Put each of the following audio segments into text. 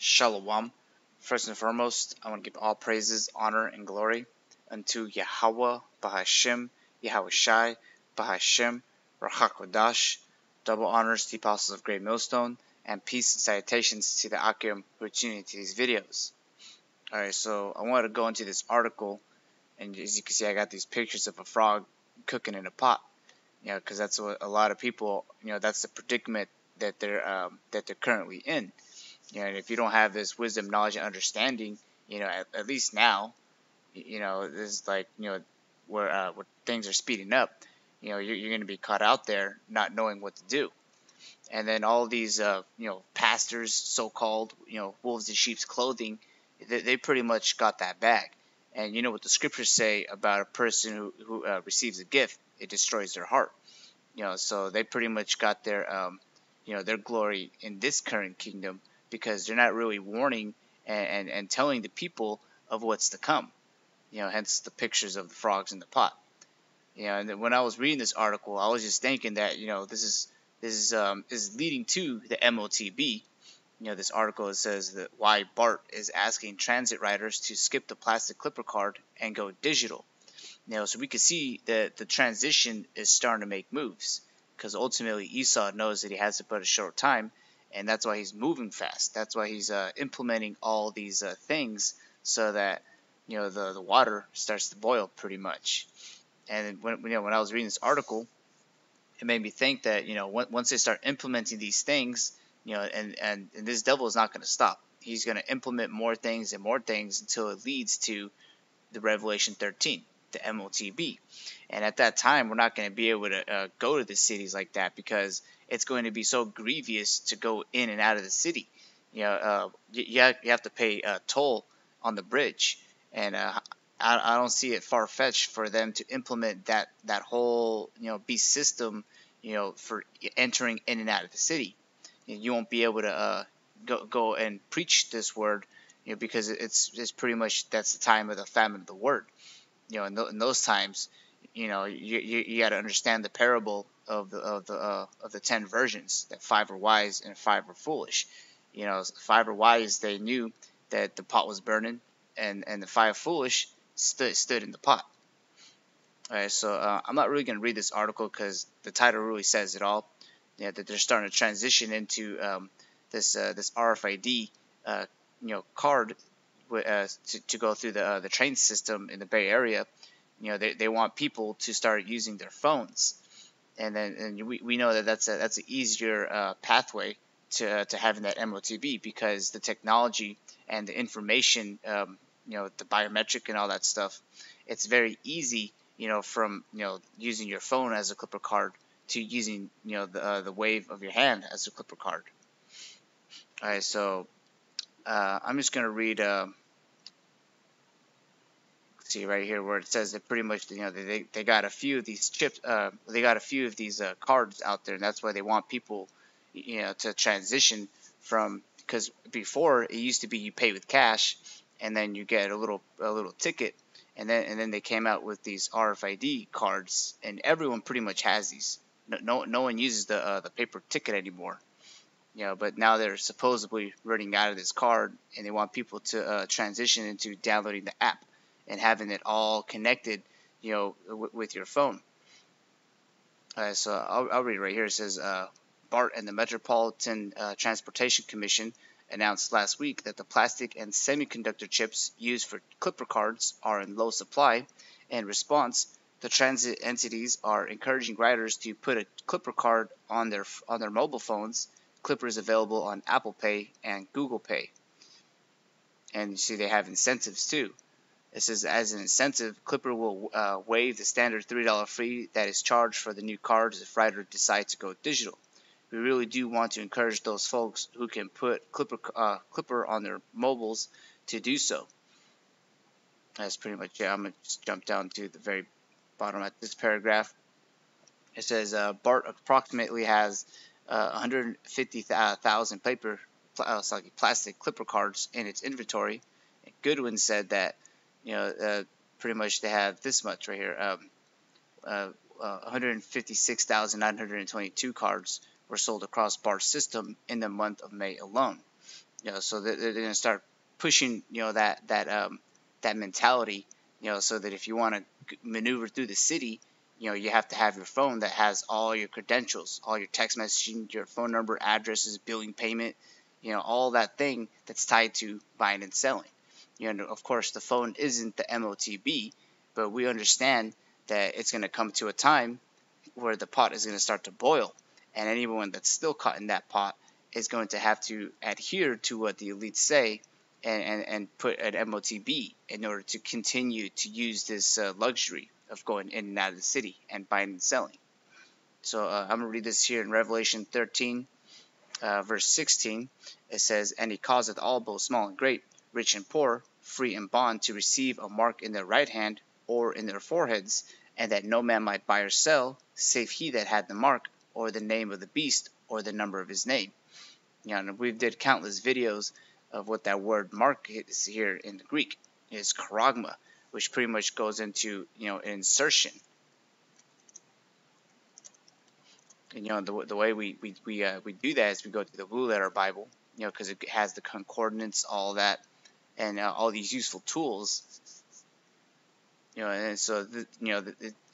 Shalom. First and foremost, I want to give all praises, honor, and glory unto Yahweh, Bahashem, Yahweh Shai, Bahashem, Rahakodash. Double honors to the apostles of Great Millstone, and peace and salutations to the Akim who are tuning into these videos. Alright, so I wanted to go into this article, and as you can see, I got these pictures of a frog cooking in a pot. Because that's what a lot of people, that's the predicament that they're currently in. And if you don't have this wisdom, knowledge, and understanding, at least now, this is like, where things are speeding up, you're going to be caught out there not knowing what to do. And then all these, pastors, so-called, wolves in sheep's clothing, they pretty much got that bag. And you know what the scriptures say about a person who receives a gift, it destroys their heart. So they pretty much got their, their glory in this current kingdom, because they're not really warning and telling the people of what's to come. Hence the pictures of the frogs in the pot. And then when I was reading this article, I was just thinking that this is leading to the MOTB. This article, it says that why BART is asking transit riders to skip the plastic clipper card and go digital. So we can see that the transition is starting to make moves, because ultimately Esau knows that he has it but a short time, and that's why he's moving fast. That's why he's implementing all these things, so that the water starts to boil pretty much. And when I was reading this article, it made me think that once they start implementing these things, and this devil is not going to stop. He's going to implement more things and more things until it leads to the Revelation 13, the MOTB. And at that time, we're not going to be able to go to the cities like that, because it's going to be so grievous to go in and out of the city. You have to pay a toll on the bridge, and I don't see it far-fetched for them to implement that whole beast system for entering in and out of the city. You won't be able to go and preach this word, because it's pretty much, that's the time of the famine of the word. In those times, you got to understand the parable of the 10 virgins, that 5 are wise and 5 are foolish. 5 are wise, they knew that the pot was burning, and the 5 foolish stood in the pot. Alright, so I'm not really going to read this article, because the title really says it all. That they're starting to transition into this RFID card to go through the train system in the Bay Area. They want people to start using their phones, and we know that that's an easier pathway to having that MOTB, because the technology and the information, the biometric and all that stuff, it's very easy, from using your phone as a clipper card to using the wave of your hand as a clipper card. Alright, so I'm just gonna read see right here where it says that pretty much they got a few of these chips, they got a few of these cards out there, and that's why they want people to transition from, because before it used to be you pay with cash and then you get a little ticket, and then they came out with these RFID cards, and everyone pretty much has these. No one uses the paper ticket anymore. But now they're supposedly running out of this card, and they want people to transition into downloading the app and having it all connected, with your phone. So I'll read it right here. It says, BART and the Metropolitan Transportation Commission announced last week that the plastic and semiconductor chips used for clipper cards are in low supply. In response, the transit entities are encouraging riders to put a clipper card on their mobile phones. Clipper is available on Apple Pay and Google Pay. And you see they have incentives too. It says, as an incentive, Clipper will waive the standard $3 fee that is charged for the new cards if riders decide to go digital. We really do want to encourage those folks who can put Clipper on their mobiles to do so. That's pretty much it. I'm going to just jump down to the very bottom at this paragraph. It says BART approximately has 150,000 plastic Clipper cards in its inventory. And Goodwin said that pretty much they have this much right here. 156,922 cards were sold across BART's system in the month of May alone. So they're going to start pushing, that mentality, so that if you want to maneuver through the city, you have to have your phone that has all your credentials, all your text messaging, your phone number, addresses, billing, payment, all that thing that's tied to buying and selling. Of course, the phone isn't the MOTB, but we understand that it's going to come to a time where the pot is going to start to boil, and anyone that's still caught in that pot is going to have to adhere to what the elites say and put an MOTB in order to continue to use this luxury of going in and out of the city and buying and selling. So I'm going to read this here in Revelation 13, verse 16. It says, "And he causeth all, both small and great, rich and poor, free and bond, to receive a mark in their right hand or in their foreheads, and that no man might buy or sell, save he that had the mark, or the name of the beast, or the number of his name." And we've did countless videos of what that word mark is here in the Greek. It's charagma, which pretty much goes into, an insertion. And the way we do that is we go to the Blue Letter Bible, because it has the concordance, all that, and all these useful tools. And so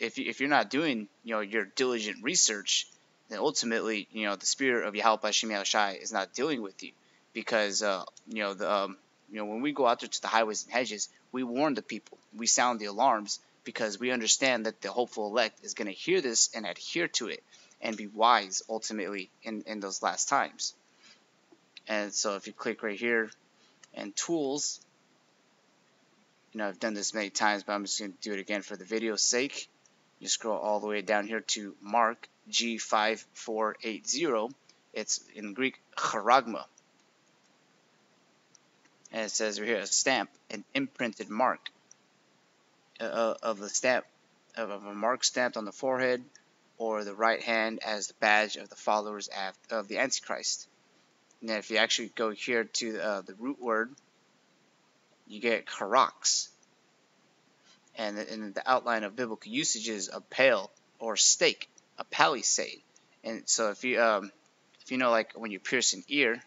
if you're not doing your diligent research, then ultimately the spirit of Yahweh Hashem Yahushai is not dealing with you, because when we go out there to the highways and hedges, we warn the people, we sound the alarms, because we understand that the hopeful elect is going to hear this and adhere to it and be wise ultimately in those last times. And so if you click right here and tools, I've done this many times, but I'm just going to do it again for the video's sake. You scroll all the way down here to Mark G5480. It's in Greek charagma. And it says right here, a stamp, an imprinted mark of the stamp, of a mark stamped on the forehead or the right hand as the badge of the followers of the Antichrist. Now if you actually go here to the root word, you get charax, and in the outline of biblical usage is a pale or stake, a palisade. And so if you know, like when you pierce an ear,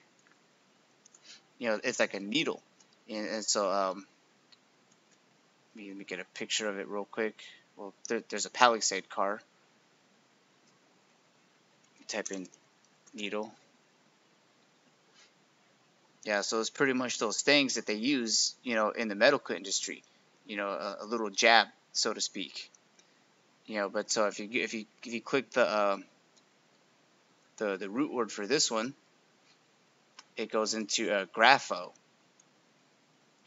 it's like a needle. And so let me get a picture of it real quick. Well, there's a palisade car. Type in needle. Yeah, so it's pretty much those things that they use, in the medical industry, a little jab, so to speak. But so if you click the root word for this one, it goes into grapho,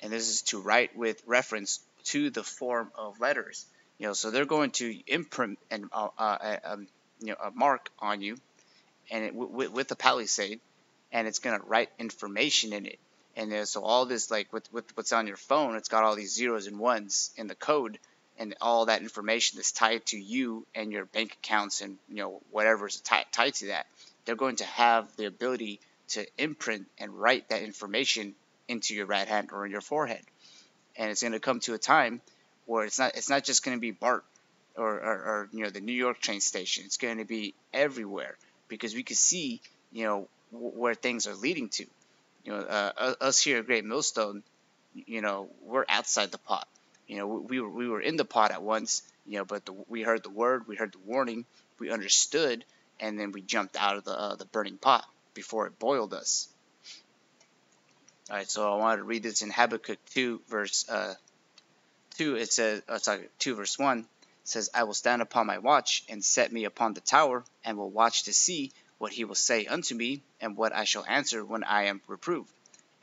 and this is to write with reference to the form of letters. So they're going to imprint a mark on you, and with a palisade, and it's going to write information in it. And so all this, like with what's on your phone, it's got all these zeros and ones in the code, and all that information is tied to you and your bank accounts and whatever's tied to that. They're going to have the ability to imprint and write that information into your right hand or in your forehead. And it's going to come to a time where it's not just going to be BART or the New York train station. It's going to be everywhere, because we can see where things are leading to. Us here at Great Millstone, we're outside the pot. We were in the pot at once, but we heard the word, we heard the warning, we understood, and then we jumped out of the burning pot before it boiled us. All right, so I wanted to read this in Habakkuk 2 verse 2. It says, 2 verse 1. It says, "I will stand upon my watch and set me upon the tower, and will watch to see what he will say unto me, and what I shall answer when I am reproved.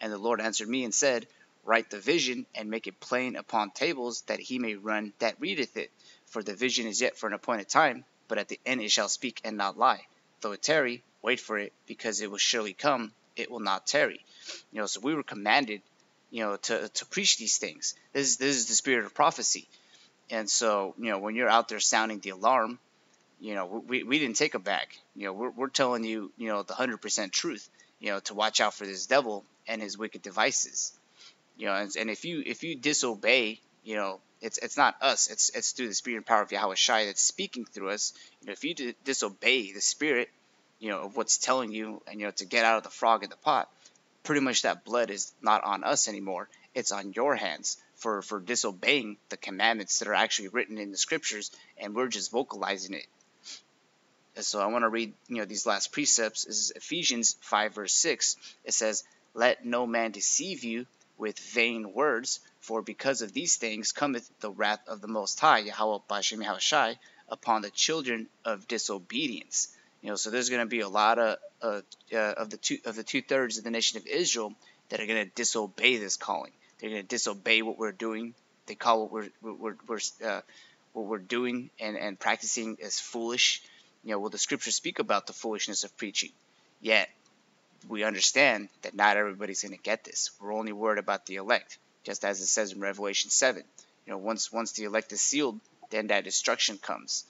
And the Lord answered me and said, Write the vision, and make it plain upon tables, that he may run that readeth it. For the vision is yet for an appointed time, but at the end it shall speak and not lie. Though it tarry, wait for it, because it will surely come, it will not tarry." So we were commanded, to preach these things. This is the spirit of prophecy. And so, when you're out there sounding the alarm, we didn't take a back. We're telling you, the 100% truth, to watch out for this devil and his wicked devices. And if you disobey, it's not us. It's through the spirit and power of Yahweh Shai that's speaking through us. If you disobey the spirit, of what's telling you, and to get out of the frog in the pot, pretty much that blood is not on us anymore. It's on your hands for disobeying the commandments that are actually written in the scriptures, and we're just vocalizing it. And so I want to read, these last precepts. This is Ephesians 5 verse 6. It says, "Let no man deceive you with vain words, for because of these things cometh the wrath of the Most High, Yahweh B'Hashem Yahushai, upon the children of disobedience." So there's going to be a lot of the 2/3 of the nation of Israel that are going to disobey this calling. They're going to disobey what we're doing. They call what we're doing and practicing as foolish. Will the scriptures speak about the foolishness of preaching? Yet we understand that not everybody's going to get this. We're only worried about the elect, just as it says in Revelation 7. Once the elect is sealed, then that destruction comes.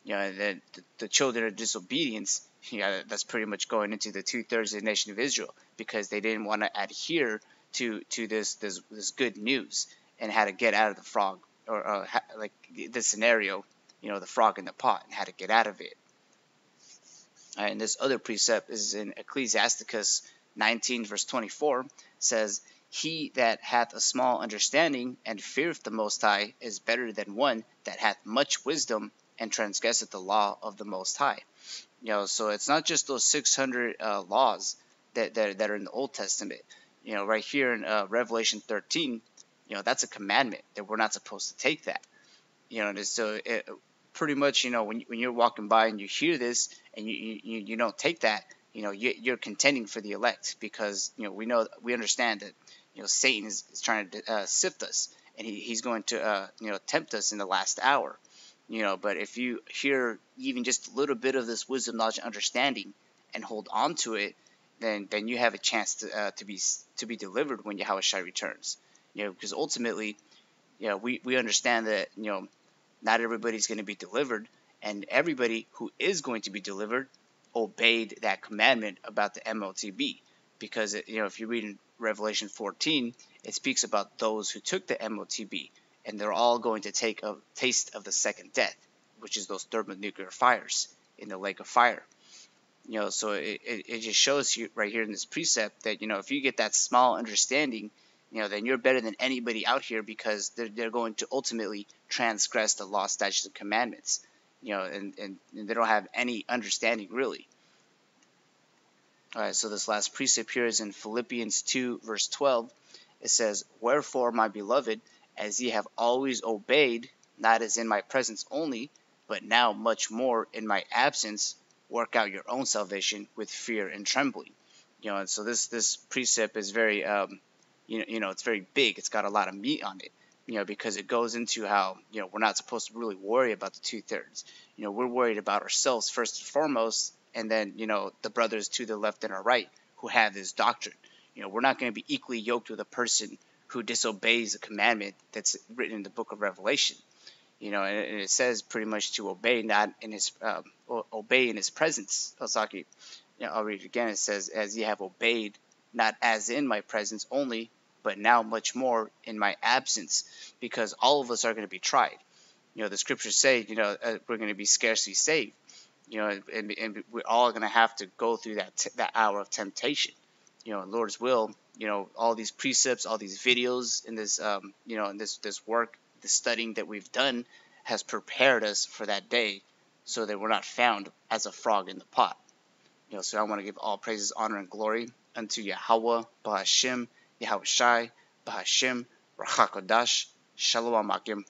And the children of disobedience, that's pretty much going into the 2/3 of the nation of Israel, because they didn't want to adhere to this good news and how to get out of the frog, or like this scenario, the frog in the pot, and how to get out of it. And this other precept is in Ecclesiasticus 19 verse 24, says, "He that hath a small understanding and feareth the Most High is better than one that hath much wisdom and transgresseth the law of the Most High." So it's not just those 600 laws that are in the Old Testament. Right here in Revelation 13, that's a commandment that we're not supposed to take that. And so pretty much, when you're walking by and you hear this and you don't take that, you're contending for the elect, because we understand that Satan is trying to sift us, and he's going to tempt us in the last hour. But if you hear even just a little bit of this wisdom, knowledge, and understanding, and hold on to it, then you have a chance to be delivered when Yahushua returns. Because ultimately, we understand that not everybody's going to be delivered, and everybody who is going to be delivered obeyed that commandment about the MOTB. Because if you read in Revelation 14, it speaks about those who took the MOTB, and they're all going to take a taste of the second death, which is those thermonuclear fires in the lake of fire. So it just shows you right here in this precept that if you get that small understanding, then you're better than anybody out here, because they're going to ultimately transgress the law, statutes, and commandments. And they don't have any understanding really. All right, so this last precept here is in Philippians 2 verse 12. It says, "Wherefore, my beloved, as ye have always obeyed, not as in my presence only, but now much more in my absence, work out your own salvation with fear and trembling." And so this precept is very it's very big. It's got a lot of meat on it, because it goes into how we're not supposed to really worry about the 2/3. We're worried about ourselves first and foremost, and then the brothers to the left and our right who have this doctrine. We're not going to be equally yoked with a person who disobeys a commandment that's written in the book of Revelation. And it says pretty much to obey, not in his obey in his presence. I'll read it again. It says, "As ye have obeyed, not as in my presence only, but now much more in my absence," because all of us are going to be tried. The scriptures say, we're going to be scarcely saved. And we're all going to have to go through that hour of temptation. Lord's will, all these precepts, all these videos, in this, in this work, the studying that we've done has prepared us for that day, so that we're not found as a frog in the pot. So I want to give all praises, honor, and glory unto Yahweh, B'Hashem, Yahushai, B'Hashem, Rachakodash, Shalom Akim.